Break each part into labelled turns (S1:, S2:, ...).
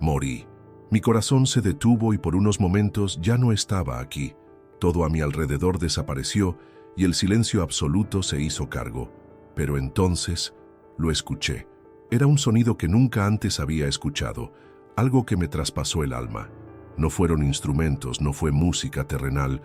S1: Morí. Mi corazón se detuvo y por unos momentos ya no estaba aquí. Todo a mi alrededor desapareció y el silencio absoluto se hizo cargo. Pero entonces lo escuché. Era un sonido que nunca antes había escuchado, algo que me traspasó el alma. No fueron instrumentos, no fue música terrenal,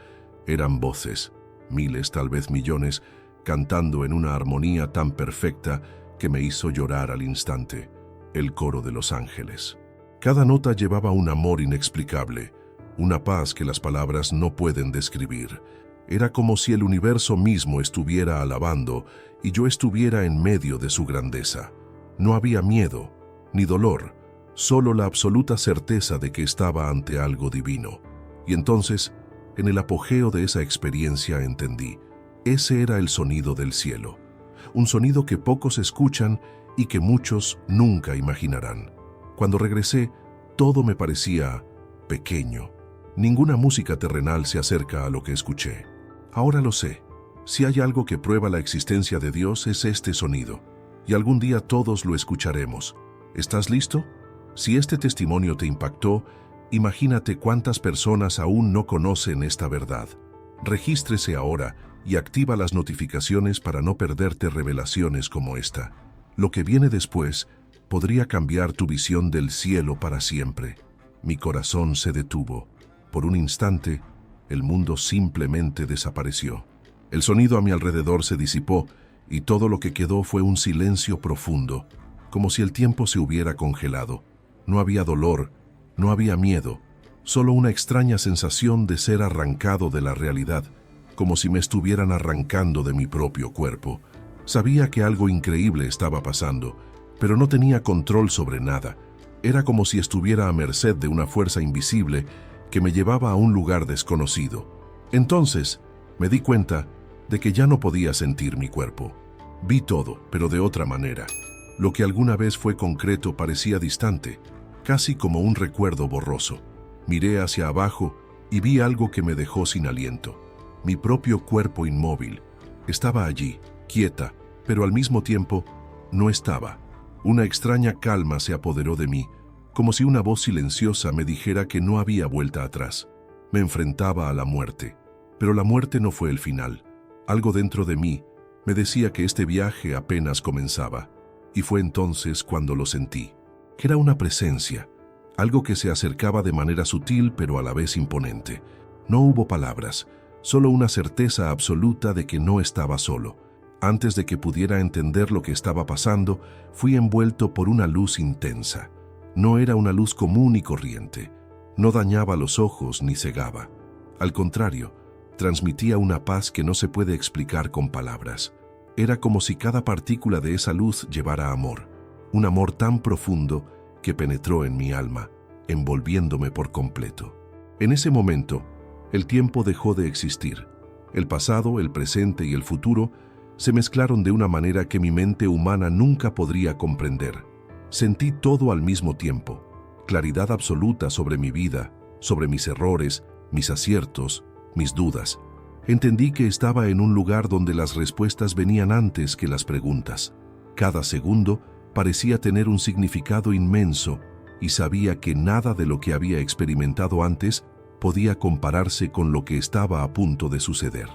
S1: eran voces, miles, tal vez millones, cantando en una armonía tan perfecta que me hizo llorar al instante. El coro de los ángeles. Cada nota llevaba un amor inexplicable, una paz que las palabras no pueden describir. Era como si el universo mismo estuviera alabando y yo estuviera en medio de su grandeza. No había miedo, ni dolor, solo la absoluta certeza de que estaba ante algo divino. Y entonces, en el apogeo de esa experiencia entendí, ese era el sonido del cielo, un sonido que pocos escuchan y que muchos nunca imaginarán. Cuando regresé, todo me parecía pequeño. Ninguna música terrenal se acerca a lo que escuché. Ahora lo sé. Si hay algo que prueba la existencia de Dios es este sonido. Y algún día todos lo escucharemos. ¿Estás listo? Si este testimonio te impactó, imagínate cuántas personas aún no conocen esta verdad. Regístrese ahora y activa las notificaciones para no perderte revelaciones como esta. Lo que viene después podría cambiar tu visión del cielo para siempre. Mi corazón se detuvo. Por un instante, el mundo simplemente desapareció. El sonido a mi alrededor se disipó y todo lo que quedó fue un silencio profundo, como si el tiempo se hubiera congelado. No había dolor, no había miedo, solo una extraña sensación de ser arrancado de la realidad, como si me estuvieran arrancando de mi propio cuerpo. Sabía que algo increíble estaba pasando, pero no tenía control sobre nada. Era como si estuviera a merced de una fuerza invisible que me llevaba a un lugar desconocido. Entonces, me di cuenta de que ya no podía sentir mi cuerpo. Vi todo, pero de otra manera. Lo que alguna vez fue concreto parecía distante, casi como un recuerdo borroso. Miré hacia abajo y vi algo que me dejó sin aliento. Mi propio cuerpo inmóvil. Estaba allí, quieta, pero al mismo tiempo no estaba. Una extraña calma se apoderó de mí, como si una voz silenciosa me dijera que no había vuelta atrás. Me enfrentaba a la muerte, pero la muerte no fue el final. Algo dentro de mí me decía que este viaje apenas comenzaba, y fue entonces cuando lo sentí. Era una presencia, algo que se acercaba de manera sutil pero a la vez imponente. No hubo palabras, solo una certeza absoluta de que no estaba solo. Antes de que pudiera entender lo que estaba pasando, fui envuelto por una luz intensa. No era una luz común y corriente. No dañaba los ojos ni cegaba. Al contrario, transmitía una paz que no se puede explicar con palabras. Era como si cada partícula de esa luz llevara amor. Un amor tan profundo que penetró en mi alma, envolviéndome por completo. En ese momento, el tiempo dejó de existir. El pasado, el presente y el futuro se mezclaron de una manera que mi mente humana nunca podría comprender. Sentí todo al mismo tiempo, claridad absoluta sobre mi vida, sobre mis errores, mis aciertos, mis dudas. Entendí que estaba en un lugar donde las respuestas venían antes que las preguntas. Cada segundo parecía tener un significado inmenso y sabía que nada de lo que había experimentado antes podía compararse con lo que estaba a punto de suceder.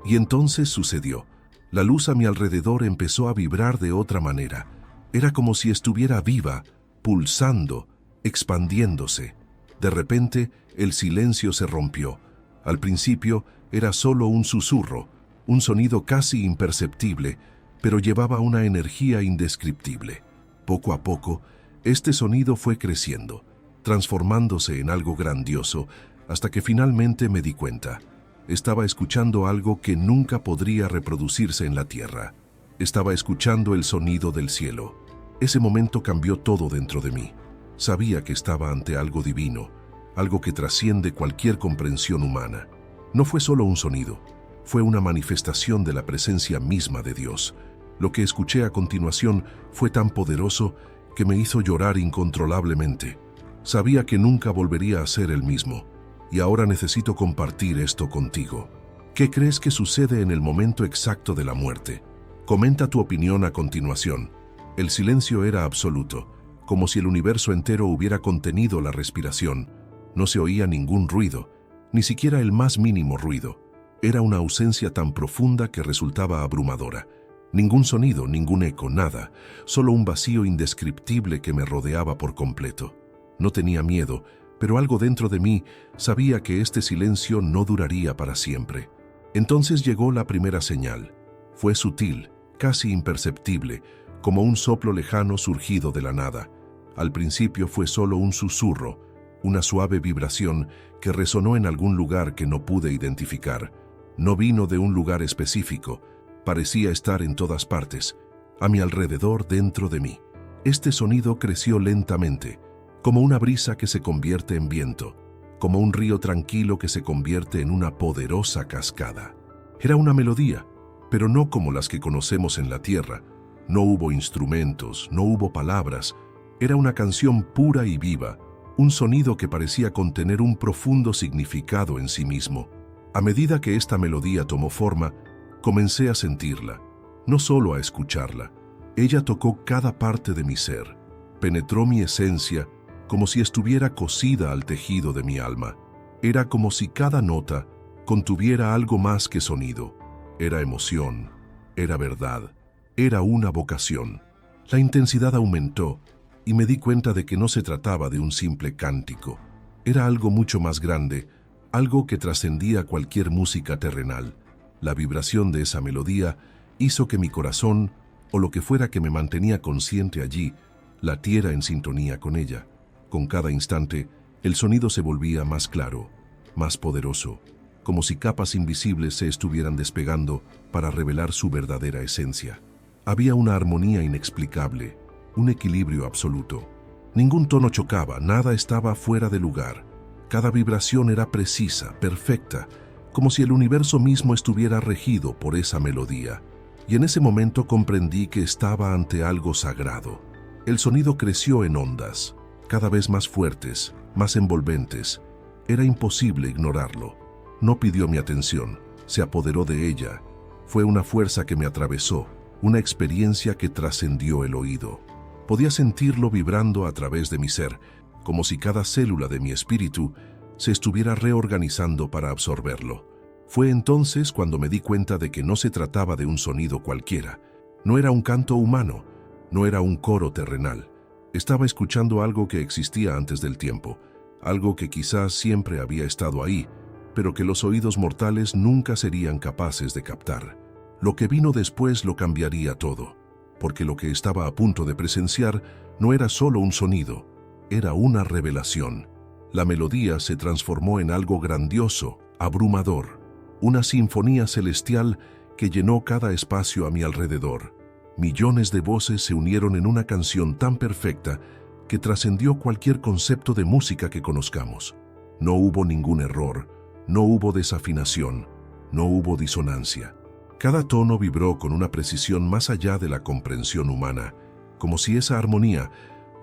S1: Y entonces sucedió. La luz a mi alrededor empezó a vibrar de otra manera. Era como si estuviera viva, pulsando, expandiéndose. De repente, el silencio se rompió. Al principio, era solo un susurro, un sonido casi imperceptible, pero llevaba una energía indescriptible. Poco a poco, este sonido fue creciendo, transformándose en algo grandioso, hasta que finalmente me di cuenta. Estaba escuchando algo que nunca podría reproducirse en la tierra. Estaba escuchando el sonido del cielo. Ese momento cambió todo dentro de mí. Sabía que estaba ante algo divino, algo que trasciende cualquier comprensión humana. No fue solo un sonido, fue una manifestación de la presencia misma de Dios. Lo que escuché a continuación fue tan poderoso que me hizo llorar incontrolablemente. Sabía que nunca volvería a ser el mismo, y ahora necesito compartir esto contigo. ¿Qué crees que sucede en el momento exacto de la muerte? Comenta tu opinión a continuación. El silencio era absoluto. como si el universo entero hubiera contenido la respiración. No se oía ningún ruido, ni siquiera el más mínimo ruido. Era una ausencia tan profunda que resultaba abrumadora. Ningún sonido, ningún eco, nada, solo un vacío indescriptible que me rodeaba por completo. No tenía miedo, pero algo dentro de mí sabía que este silencio no duraría para siempre. Entonces llegó la primera señal. Fue sutil, casi imperceptible, como un soplo lejano surgido de la nada. Al principio fue solo un susurro, una suave vibración que resonó en algún lugar que no pude identificar. No vino de un lugar específico, parecía estar en todas partes, a mi alrededor, dentro de mí. Este sonido creció lentamente, como una brisa que se convierte en viento, como un río tranquilo que se convierte en una poderosa cascada. Era una melodía, pero no como las que conocemos en la tierra. No hubo instrumentos, no hubo palabras. Era una canción pura y viva, un sonido que parecía contener un profundo significado en sí mismo. A medida que esta melodía tomó forma, comencé a sentirla, no solo a escucharla. Ella tocó cada parte de mi ser, penetró mi esencia como si estuviera cosida al tejido de mi alma. Era como si cada nota contuviera algo más que sonido. Era emoción, era verdad, era una vocación. La intensidad aumentó y me di cuenta de que no se trataba de un simple cántico. Era algo mucho más grande, algo que trascendía cualquier música terrenal. La vibración de esa melodía hizo que mi corazón, o lo que fuera que me mantenía consciente allí, latiera en sintonía con ella. Con cada instante, el sonido se volvía más claro, más poderoso, como si capas invisibles se estuvieran despegando para revelar su verdadera esencia. Había una armonía inexplicable, un equilibrio absoluto. Ningún tono chocaba, nada estaba fuera de lugar. Cada vibración era precisa, perfecta, como si el universo mismo estuviera regido por esa melodía. Y en ese momento comprendí que estaba ante algo sagrado. El sonido creció en ondas, cada vez más fuertes, más envolventes. Era imposible ignorarlo. No pidió mi atención, se apoderó de ella. Fue una fuerza que me atravesó, una experiencia que trascendió el oído. Podía sentirlo vibrando a través de mi ser, como si cada célula de mi espíritu se estuviera reorganizando para absorberlo. Fue entonces cuando me di cuenta de que no se trataba de un sonido cualquiera. No era un canto humano, no era un coro terrenal. Estaba escuchando algo que existía antes del tiempo, algo que quizás siempre había estado ahí, pero que los oídos mortales nunca serían capaces de captar. Lo que vino después lo cambiaría todo, porque lo que estaba a punto de presenciar no era solo un sonido, era una revelación. La melodía se transformó en algo grandioso, abrumador, una sinfonía celestial que llenó cada espacio a mi alrededor. Millones de voces se unieron en una canción tan perfecta que trascendió cualquier concepto de música que conozcamos. No hubo ningún error, no hubo desafinación, no hubo disonancia. Cada tono vibró con una precisión más allá de la comprensión humana, como si esa armonía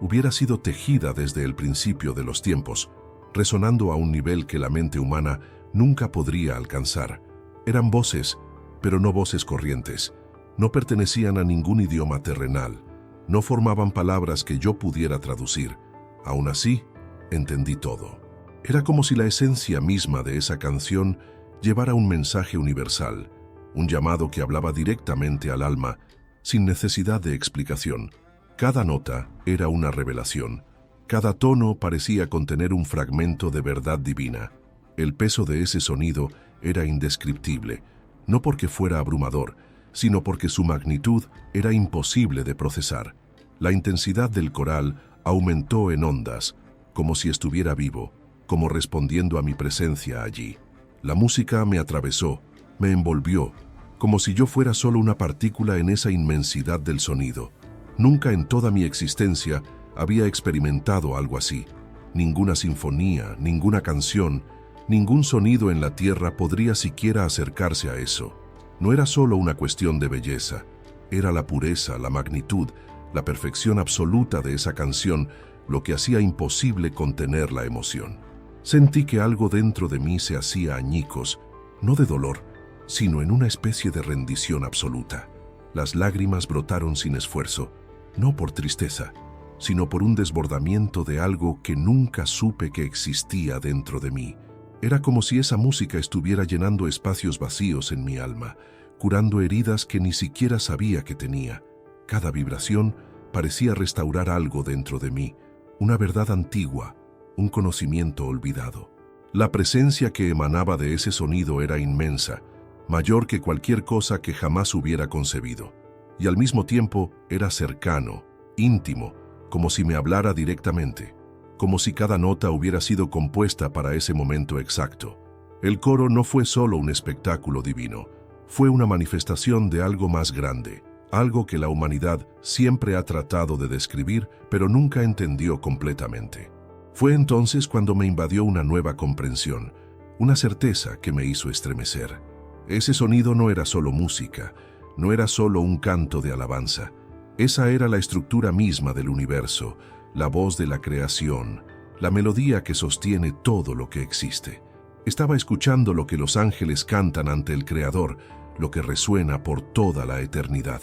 S1: hubiera sido tejida desde el principio de los tiempos, resonando a un nivel que la mente humana nunca podría alcanzar. Eran voces, pero no voces corrientes. No pertenecían a ningún idioma terrenal. No formaban palabras que yo pudiera traducir. Aún así, entendí todo. Era como si la esencia misma de esa canción llevara un mensaje universal, un llamado que hablaba directamente al alma, sin necesidad de explicación. Cada nota era una revelación. Cada tono parecía contener un fragmento de verdad divina. El peso de ese sonido era indescriptible, no porque fuera abrumador, sino porque su magnitud era imposible de procesar. La intensidad del coral aumentó en ondas, como si estuviera vivo, como respondiendo a mi presencia allí. La música me atravesó, me envolvió, como si yo fuera solo una partícula en esa inmensidad del sonido. Nunca en toda mi existencia había experimentado algo así. Ninguna sinfonía, ninguna canción, ningún sonido en la tierra podría siquiera acercarse a eso. No era solo una cuestión de belleza, era la pureza, la magnitud, la perfección absoluta de esa canción lo que hacía imposible contener la emoción. Sentí que algo dentro de mí se hacía añicos, no de dolor, sino en una especie de rendición absoluta. Las lágrimas brotaron sin esfuerzo, no por tristeza, sino por un desbordamiento de algo que nunca supe que existía dentro de mí. Era como si esa música estuviera llenando espacios vacíos en mi alma, curando heridas que ni siquiera sabía que tenía. Cada vibración parecía restaurar algo dentro de mí, una verdad antigua, un conocimiento olvidado. La presencia que emanaba de ese sonido era inmensa, mayor que cualquier cosa que jamás hubiera concebido. Y al mismo tiempo era cercano, íntimo, como si me hablara directamente, como si cada nota hubiera sido compuesta para ese momento exacto. El coro no fue solo un espectáculo divino, fue una manifestación de algo más grande, algo que la humanidad siempre ha tratado de describir, pero nunca entendió completamente. Fue entonces cuando me invadió una nueva comprensión, una certeza que me hizo estremecer. Ese sonido no era solo música, no era solo un canto de alabanza. Esa era la estructura misma del universo, la voz de la creación, la melodía que sostiene todo lo que existe. Estaba escuchando lo que los ángeles cantan ante el Creador, lo que resuena por toda la eternidad.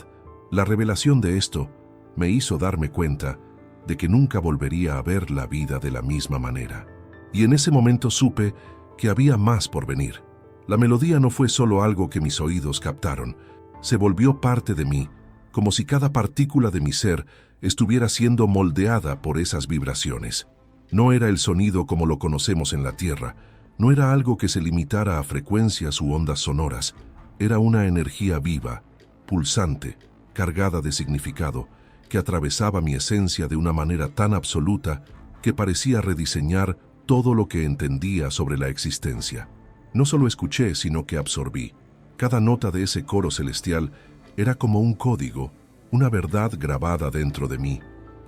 S1: La revelación de esto me hizo darme cuenta de que nunca volvería a ver la vida de la misma manera. Y en ese momento supe que había más por venir. La melodía no fue solo algo que mis oídos captaron, se volvió parte de mí, como si cada partícula de mi ser estuviera siendo moldeada por esas vibraciones. No era el sonido como lo conocemos en la Tierra, no era algo que se limitara a frecuencias u ondas sonoras, era una energía viva, pulsante, cargada de significado, que atravesaba mi esencia de una manera tan absoluta que parecía rediseñar todo lo que entendía sobre la existencia. No solo escuché, sino que absorbí. Cada nota de ese coro celestial era como un código, una verdad grabada dentro de mí.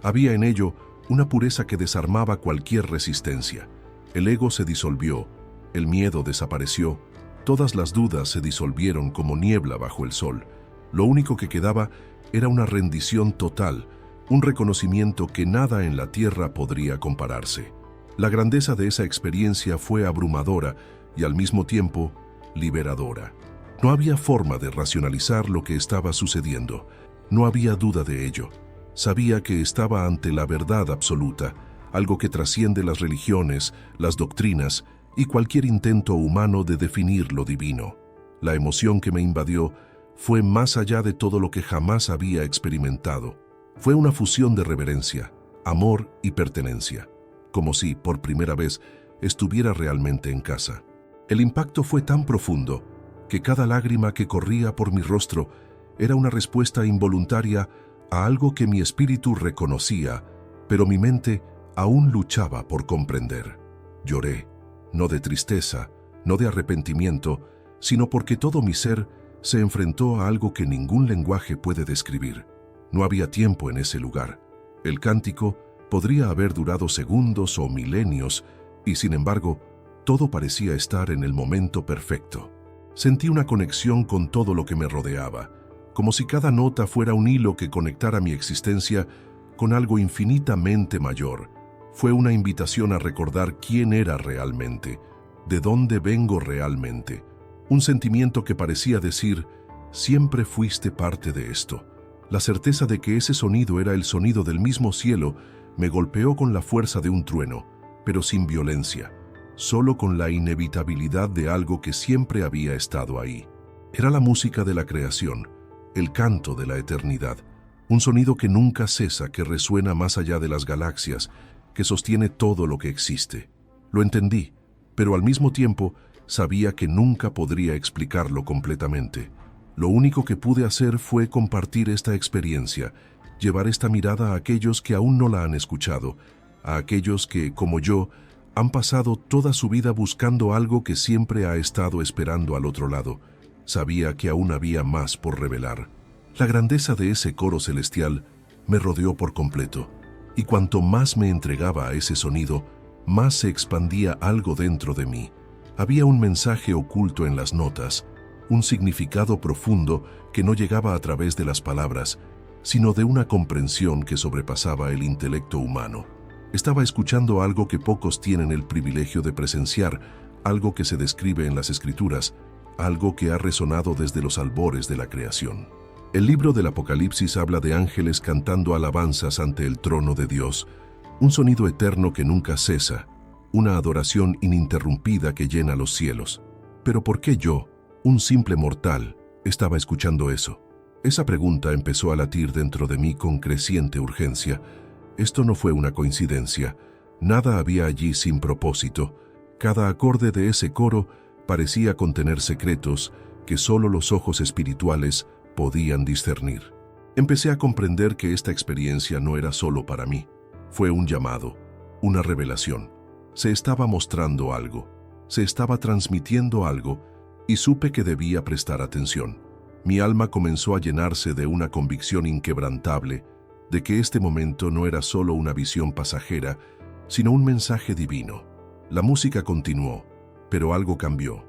S1: Había en ello una pureza que desarmaba cualquier resistencia. El ego se disolvió, el miedo desapareció, todas las dudas se disolvieron como niebla bajo el sol. Lo único que quedaba era una rendición total, un reconocimiento que nada en la tierra podría compararse. La grandeza de esa experiencia fue abrumadora y al mismo tiempo liberadora. No había forma de racionalizar lo que estaba sucediendo. No había duda de ello. Sabía que estaba ante la verdad absoluta, algo que trasciende las religiones, las doctrinas y cualquier intento humano de definir lo divino. La emoción que me invadió fue más allá de todo lo que jamás había experimentado. Fue una fusión de reverencia, amor y pertenencia, como si, por primera vez, estuviera realmente en casa. El impacto fue tan profundo que cada lágrima que corría por mi rostro era una respuesta involuntaria a algo que mi espíritu reconocía, pero mi mente aún luchaba por comprender. Lloré, no de tristeza, no de arrepentimiento, sino porque todo mi ser se enfrentó a algo que ningún lenguaje puede describir. No había tiempo en ese lugar. El cántico podría haber durado segundos o milenios, y sin embargo, todo parecía estar en el momento perfecto. Sentí una conexión con todo lo que me rodeaba, como si cada nota fuera un hilo que conectara mi existencia con algo infinitamente mayor. Fue una invitación a recordar quién era realmente, de dónde vengo realmente. Un sentimiento que parecía decir, siempre fuiste parte de esto. La certeza de que ese sonido era el sonido del mismo cielo me golpeó con la fuerza de un trueno, pero sin violencia, solo con la inevitabilidad de algo que siempre había estado ahí. Era la música de la creación, el canto de la eternidad, un sonido que nunca cesa, que resuena más allá de las galaxias, que sostiene todo lo que existe. Lo entendí, pero al mismo tiempo sabía que nunca podría explicarlo completamente. Lo único que pude hacer fue compartir esta experiencia, llevar esta mirada a aquellos que aún no la han escuchado, a aquellos que, como yo, han pasado toda su vida buscando algo que siempre ha estado esperando al otro lado. Sabía que aún había más por revelar. La grandeza de ese coro celestial me rodeó por completo, y cuanto más me entregaba a ese sonido, más se expandía algo dentro de mí. Había un mensaje oculto en las notas, un significado profundo que no llegaba a través de las palabras, sino de una comprensión que sobrepasaba el intelecto humano. Estaba escuchando algo que pocos tienen el privilegio de presenciar, algo que se describe en las Escrituras, algo que ha resonado desde los albores de la creación. El libro del Apocalipsis habla de ángeles cantando alabanzas ante el trono de Dios, un sonido eterno que nunca cesa, una adoración ininterrumpida que llena los cielos. Pero ¿por qué yo, un simple mortal, estaba escuchando eso? Esa pregunta empezó a latir dentro de mí con creciente urgencia. Esto no fue una coincidencia. Nada había allí sin propósito. Cada acorde de ese coro parecía contener secretos que solo los ojos espirituales podían discernir. Empecé a comprender que esta experiencia no era solo para mí. Fue un llamado, una revelación. Se estaba mostrando algo, se estaba transmitiendo algo, y supe que debía prestar atención. Mi alma comenzó a llenarse de una convicción inquebrantable de que este momento no era solo una visión pasajera, sino un mensaje divino. La música continuó, pero algo cambió.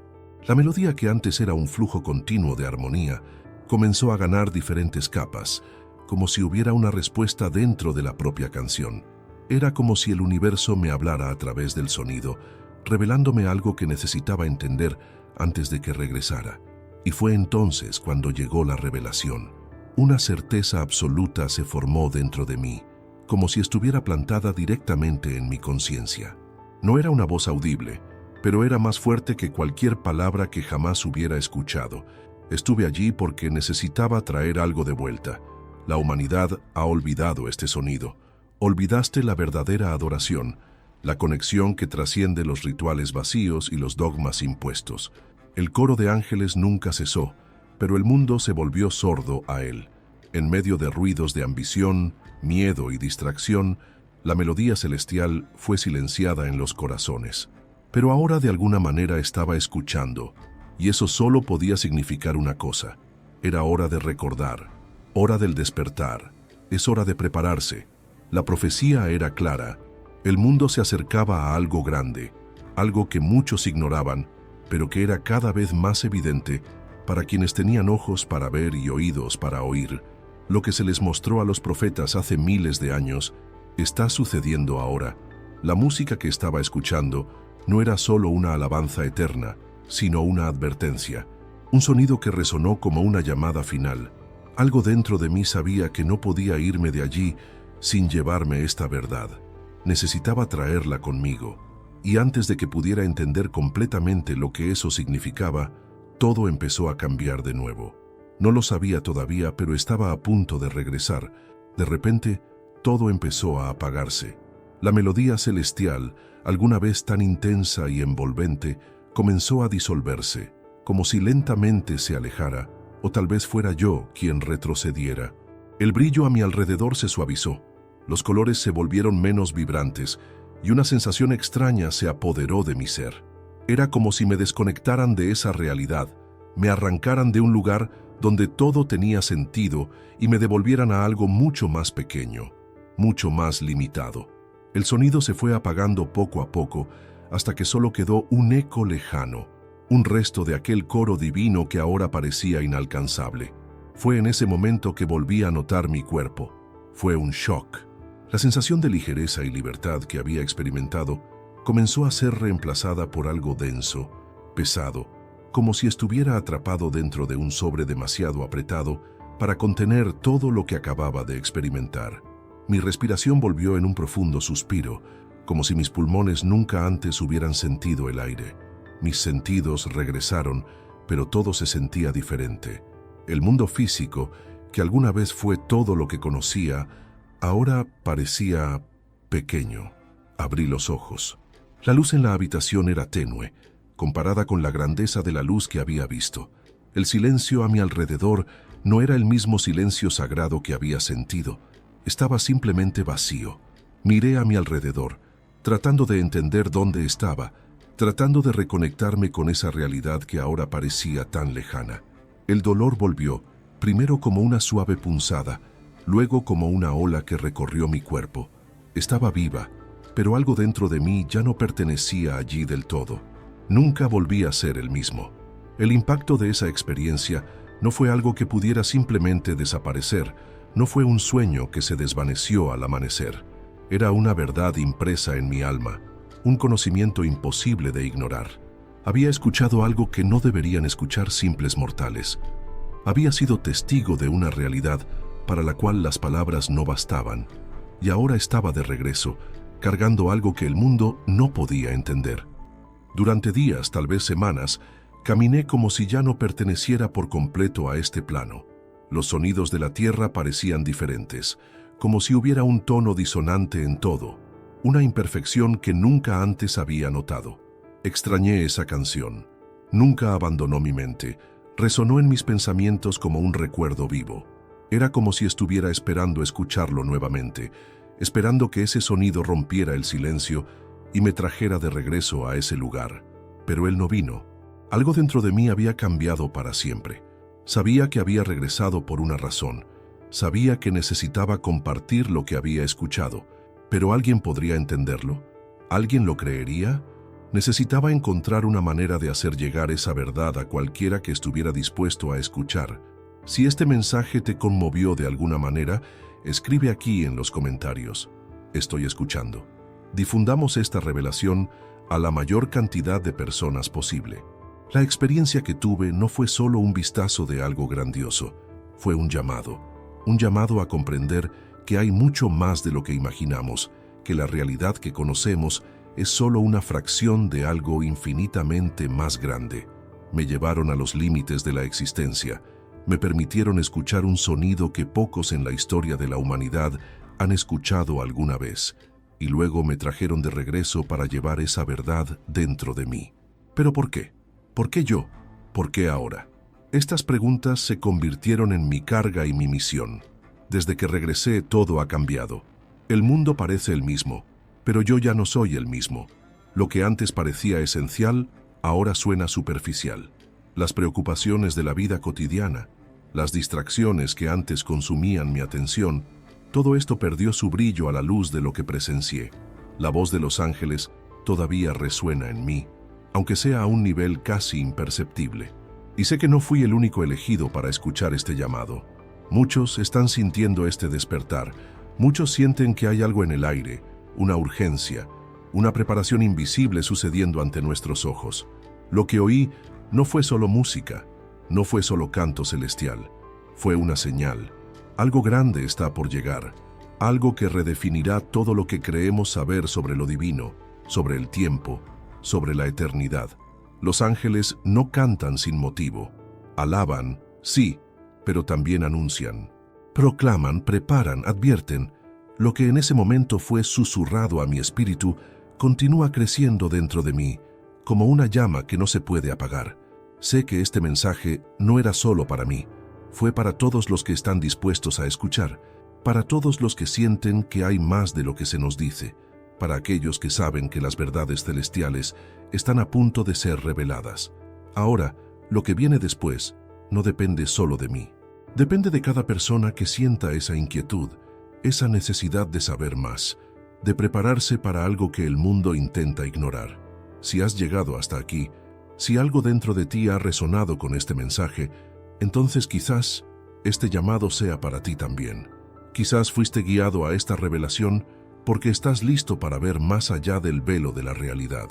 S1: La melodía, que antes era un flujo continuo de armonía, comenzó a ganar diferentes capas, como si hubiera una respuesta dentro de la propia canción. Era como si el universo me hablara a través del sonido, revelándome algo que necesitaba entender antes de que regresara. Y fue entonces cuando llegó la revelación. Una certeza absoluta se formó dentro de mí, como si estuviera plantada directamente en mi conciencia. No era una voz audible, pero era más fuerte que cualquier palabra que jamás hubiera escuchado. Estuve allí porque necesitaba traer algo de vuelta. La humanidad ha olvidado este sonido. Olvidaste la verdadera adoración, la conexión que trasciende los rituales vacíos y los dogmas impuestos. El coro de ángeles nunca cesó, pero el mundo se volvió sordo a él. En medio de ruidos de ambición, miedo y distracción, la melodía celestial fue silenciada en los corazones. Pero ahora de alguna manera estaba escuchando, y eso solo podía significar una cosa. Era hora de recordar, hora del despertar, es hora de prepararse. La profecía era clara. El mundo se acercaba a algo grande, algo que muchos ignoraban, pero que era cada vez más evidente para quienes tenían ojos para ver y oídos para oír. Lo que se les mostró a los profetas hace miles de años está sucediendo ahora. La música que estaba escuchando no era solo una alabanza eterna, sino una advertencia, un sonido que resonó como una llamada final. Algo dentro de mí sabía que no podía irme de allí sin llevarme esta verdad. Necesitaba traerla conmigo, y antes de que pudiera entender completamente lo que eso significaba, todo empezó a cambiar de nuevo. No lo sabía todavía, pero estaba a punto de regresar. De repente, todo empezó a apagarse. La melodía celestial, alguna vez tan intensa y envolvente, comenzó a disolverse, como si lentamente se alejara, o tal vez fuera yo quien retrocediera. El brillo a mi alrededor se suavizó, los colores se volvieron menos vibrantes, y una sensación extraña se apoderó de mi ser. Era como si me desconectaran de esa realidad, me arrancaran de un lugar donde todo tenía sentido y me devolvieran a algo mucho más pequeño, mucho más limitado. El sonido se fue apagando poco a poco, hasta que solo quedó un eco lejano, un resto de aquel coro divino que ahora parecía inalcanzable. Fue en ese momento que volví a notar mi cuerpo. Fue un shock. La sensación de ligereza y libertad que había experimentado comenzó a ser reemplazada por algo denso, pesado, como si estuviera atrapado dentro de un sobre demasiado apretado para contener todo lo que acababa de experimentar. Mi respiración volvió en un profundo suspiro, como si mis pulmones nunca antes hubieran sentido el aire. Mis sentidos regresaron, pero todo se sentía diferente. El mundo físico, que alguna vez fue todo lo que conocía, ahora parecía pequeño. Abrí los ojos. La luz en la habitación era tenue, comparada con la grandeza de la luz que había visto. El silencio a mi alrededor no era el mismo silencio sagrado que había sentido. Estaba simplemente vacío. Miré a mi alrededor, tratando de entender dónde estaba, tratando de reconectarme con esa realidad que ahora parecía tan lejana. El dolor volvió, primero como una suave punzada, luego como una ola que recorrió mi cuerpo. Estaba viva, pero algo dentro de mí ya no pertenecía allí del todo. Nunca volví a ser el mismo. El impacto de esa experiencia no fue algo que pudiera simplemente desaparecer, no fue un sueño que se desvaneció al amanecer. Era una verdad impresa en mi alma, un conocimiento imposible de ignorar. Había escuchado algo que no deberían escuchar simples mortales. Había sido testigo de una realidad para la cual las palabras no bastaban, y ahora estaba de regreso, cargando algo que el mundo no podía entender. Durante días, tal vez semanas, caminé como si ya no perteneciera por completo a este plano. Los sonidos de la tierra parecían diferentes, como si hubiera un tono disonante en todo, una imperfección que nunca antes había notado. Extrañé esa canción. Nunca abandonó mi mente. Resonó en mis pensamientos como un recuerdo vivo. Era como si estuviera esperando escucharlo nuevamente, esperando que ese sonido rompiera el silencio y me trajera de regreso a ese lugar. Pero él no vino. Algo dentro de mí había cambiado para siempre. Sabía que había regresado por una razón. Sabía que necesitaba compartir lo que había escuchado. ¿Pero alguien podría entenderlo? ¿Alguien lo creería? Necesitaba encontrar una manera de hacer llegar esa verdad a cualquiera que estuviera dispuesto a escuchar. Si este mensaje te conmovió de alguna manera, escribe aquí en los comentarios. Estoy escuchando. Difundamos esta revelación a la mayor cantidad de personas posible. La experiencia que tuve no fue solo un vistazo de algo grandioso, fue un llamado a comprender que hay mucho más de lo que imaginamos, que la realidad que conocemos es solo una fracción de algo infinitamente más grande. Me llevaron a los límites de la existencia, me permitieron escuchar un sonido que pocos en la historia de la humanidad han escuchado alguna vez, y luego me trajeron de regreso para llevar esa verdad dentro de mí. ¿Pero por qué? ¿Por qué yo? ¿Por qué ahora? Estas preguntas se convirtieron en mi carga y mi misión. Desde que regresé, todo ha cambiado. El mundo parece el mismo, pero yo ya no soy el mismo. Lo que antes parecía esencial, ahora suena superficial. Las preocupaciones de la vida cotidiana, las distracciones que antes consumían mi atención, todo esto perdió su brillo a la luz de lo que presencié. La voz de los ángeles todavía resuena en mí, aunque sea a un nivel casi imperceptible. Y sé que no fui el único elegido para escuchar este llamado. Muchos están sintiendo este despertar. Muchos sienten que hay algo en el aire, una urgencia, una preparación invisible sucediendo ante nuestros ojos. Lo que oí no fue solo música, no fue solo canto celestial, fue una señal. Algo grande está por llegar, algo que redefinirá todo lo que creemos saber sobre lo divino, sobre el tiempo, sobre la eternidad. Los ángeles no cantan sin motivo. Alaban, sí, pero también anuncian. Proclaman, preparan, advierten. Lo que en ese momento fue susurrado a mi espíritu continúa creciendo dentro de mí, como una llama que no se puede apagar. Sé que este mensaje no era solo para mí, fue para todos los que están dispuestos a escuchar, para todos los que sienten que hay más de lo que se nos dice, para aquellos que saben que las verdades celestiales están a punto de ser reveladas. Ahora, lo que viene después no depende solo de mí. Depende de cada persona que sienta esa inquietud, esa necesidad de saber más, de prepararse para algo que el mundo intenta ignorar. Si has llegado hasta aquí, si algo dentro de ti ha resonado con este mensaje, entonces quizás este llamado sea para ti también. Quizás fuiste guiado a esta revelación porque estás listo para ver más allá del velo de la realidad.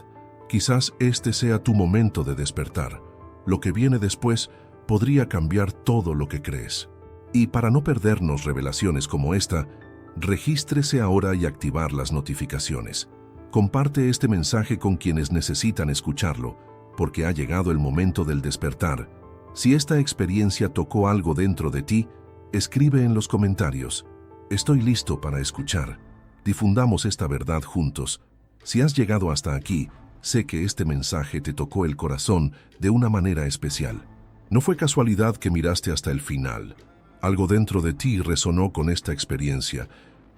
S1: Quizás este sea tu momento de despertar. Lo que viene después podría cambiar todo lo que crees. Y para no perdernos revelaciones como esta, regístrese ahora y activar las notificaciones. Comparte este mensaje con quienes necesitan escucharlo, porque ha llegado el momento del despertar. Si esta experiencia tocó algo dentro de ti, escribe en los comentarios. Estoy listo para escuchar. Difundamos esta verdad juntos. Si has llegado hasta aquí, sé que este mensaje te tocó el corazón de una manera especial. No fue casualidad que miraste hasta el final. Algo dentro de ti resonó con esta experiencia,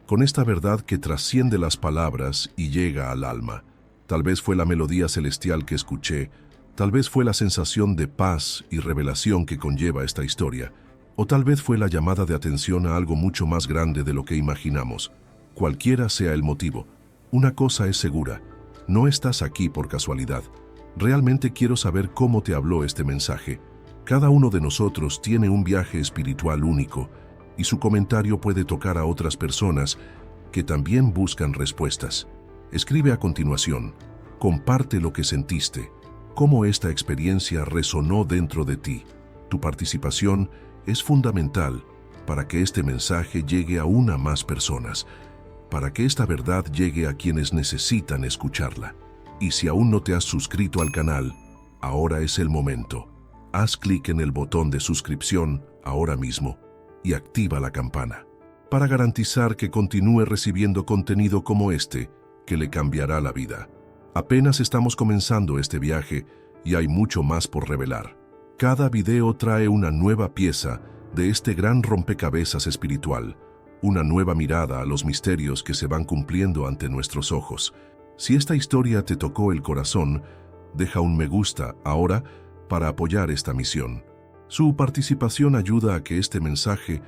S1: con esta verdad que trasciende las palabras y llega al alma. Tal vez fue la melodía celestial que escuché, tal vez fue la sensación de paz y revelación que conlleva esta historia, o tal vez fue la llamada de atención a algo mucho más grande de lo que imaginamos. Cualquiera sea el motivo, una cosa es segura, no estás aquí por casualidad. Realmente quiero saber cómo te habló este mensaje. Cada uno de nosotros tiene un viaje espiritual único, y su comentario puede tocar a otras personas que también buscan respuestas. Escribe a continuación, comparte lo que sentiste, cómo esta experiencia resonó dentro de ti. Tu participación es fundamental para que este mensaje llegue aún a más personas, para que esta verdad llegue a quienes necesitan escucharla. Y si aún no te has suscrito al canal, ahora es el momento. Haz clic en el botón de suscripción ahora mismo y activa la campana para garantizar que continúe recibiendo contenido como este que le cambiará la vida. Apenas estamos comenzando este viaje y hay mucho más por revelar. Cada video trae una nueva pieza de este gran rompecabezas espiritual, una nueva mirada a los misterios que se van cumpliendo ante nuestros ojos. Si esta historia te tocó el corazón, deja un me gusta ahora para apoyar esta misión. Su participación ayuda a que este mensaje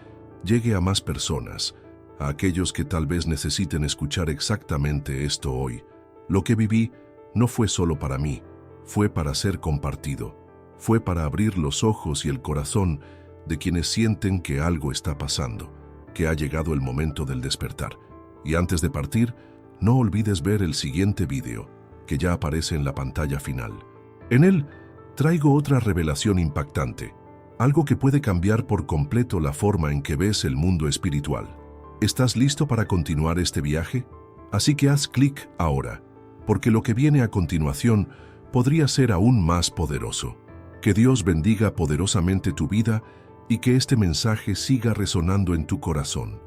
S1: llegue a más personas, a aquellos que tal vez necesiten escuchar exactamente esto hoy. Lo que viví no fue solo para mí, fue para ser compartido, fue para abrir los ojos y el corazón de quienes sienten que algo está pasando, que ha llegado el momento del despertar. Y antes de partir, no olvides ver el siguiente video, que ya aparece en la pantalla final. En él, traigo otra revelación impactante, algo que puede cambiar por completo la forma en que ves el mundo espiritual. ¿Estás listo para continuar este viaje? Así que haz clic ahora, porque lo que viene a continuación podría ser aún más poderoso. Que Dios bendiga poderosamente tu vida y que este mensaje siga resonando en tu corazón.